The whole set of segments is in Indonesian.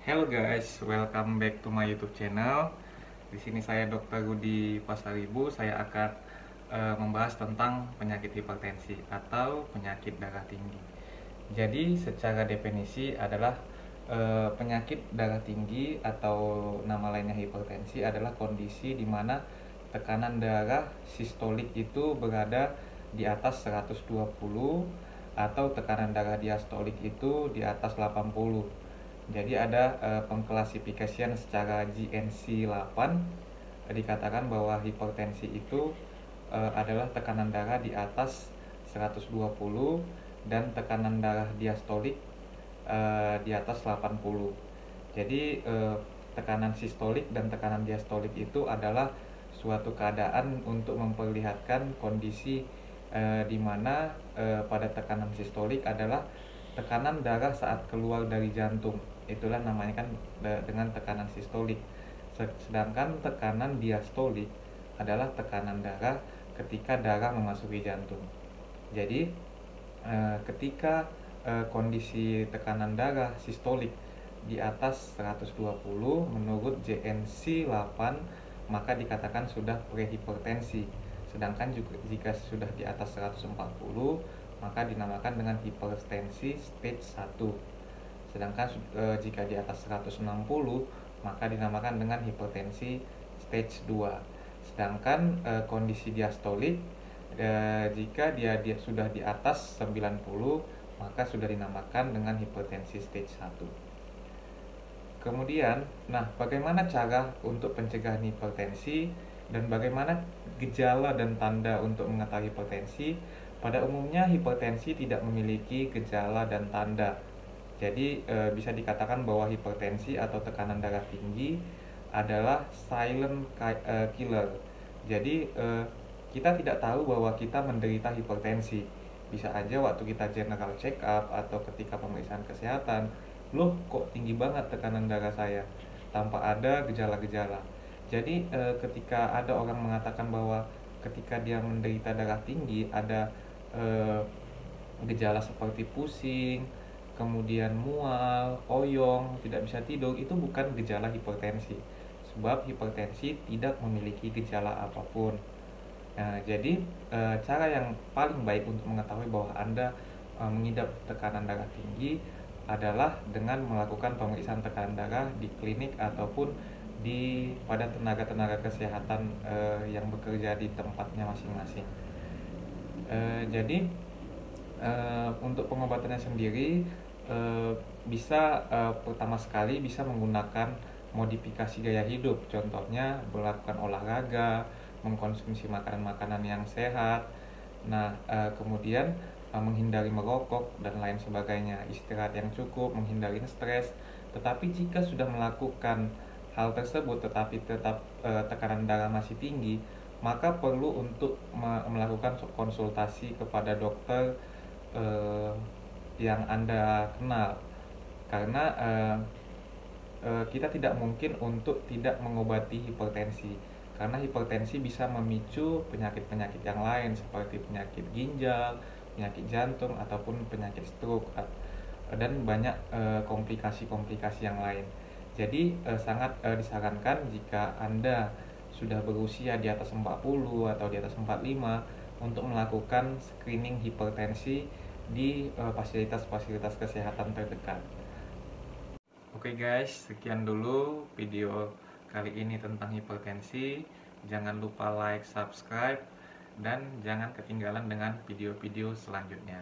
Hello guys, welcome back to my YouTube channel. Di sini saya Dr. Rudi Pasaribu. Saya akan membahas tentang penyakit hipertensi atau penyakit darah tinggi. Jadi, secara definisi adalah penyakit darah tinggi atau nama lainnya hipertensi adalah kondisi di mana tekanan darah sistolik itu berada di atas 120 atau tekanan darah diastolik itu di atas 80. Jadi ada pengklasifikasian secara GNC 8, dikatakan bahwa hipertensi itu adalah tekanan darah di atas 120 dan tekanan darah diastolik di atas 80. Jadi tekanan sistolik dan tekanan diastolik itu adalah suatu keadaan untuk memperlihatkan kondisi di mana pada tekanan sistolik adalah tekanan darah saat keluar dari jantung. Itulah namanya kan dengan tekanan sistolik. Sedangkan tekanan diastolik adalah tekanan darah ketika darah memasuki jantung. Jadi ketika kondisi tekanan darah sistolik di atas 120 menurut JNC 8 maka dikatakan sudah prehipertensi. Sedangkan juga jika sudah di atas 140 maka dinamakan dengan hipertensi stage 1. Sedangkan jika di atas 160 maka dinamakan dengan hipertensi stage 2. Sedangkan kondisi diastolik jika dia sudah di atas 90 maka sudah dinamakan dengan hipertensi stage 1. Kemudian, bagaimana cara untuk pencegahan hipertensi dan bagaimana gejala dan tanda untuk mengetahui hipertensi? Pada umumnya hipertensi tidak memiliki gejala dan tanda. Jadi bisa dikatakan bahwa hipertensi atau tekanan darah tinggi adalah silent killer. Jadi kita tidak tahu bahwa kita menderita hipertensi. Bisa aja waktu kita general check up atau ketika pemeriksaan kesehatan, loh kok tinggi banget tekanan darah saya, tanpa ada gejala-gejala. Jadi ketika ada orang mengatakan bahwa ketika dia menderita darah tinggi ada gejala seperti pusing, kemudian mual, oyong, tidak bisa tidur, itu bukan gejala hipertensi. Sebab hipertensi tidak memiliki gejala apapun. Nah, jadi cara yang paling baik untuk mengetahui bahwa Anda mengidap tekanan darah tinggi adalah dengan melakukan pemeriksaan tekanan darah di klinik ataupun pada tenaga-tenaga kesehatan yang bekerja di tempatnya masing-masing. Jadi untuk pengobatannya sendiri bisa pertama sekali bisa menggunakan modifikasi gaya hidup, contohnya melakukan olahraga, mengkonsumsi makanan-makanan yang sehat, kemudian menghindari merokok dan lain sebagainya, istirahat yang cukup, menghindari stres. Tetapi jika sudah melakukan hal tersebut tetapi tetap tekanan darah masih tinggi, maka perlu untuk melakukan konsultasi kepada dokter yang Anda kenal, karena kita tidak mungkin untuk tidak mengobati hipertensi, karena hipertensi bisa memicu penyakit-penyakit yang lain seperti penyakit ginjal, penyakit jantung, ataupun penyakit stroke dan banyak komplikasi-komplikasi yang lain. Jadi sangat disarankan jika Anda sudah berusia di atas 40 atau di atas 45 untuk melakukan screening hipertensi di fasilitas-fasilitas kesehatan terdekat. Oke guys, sekian dulu video kali ini tentang hipertensi. Jangan lupa like, subscribe, dan jangan ketinggalan dengan video-video selanjutnya.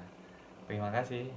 Terima kasih.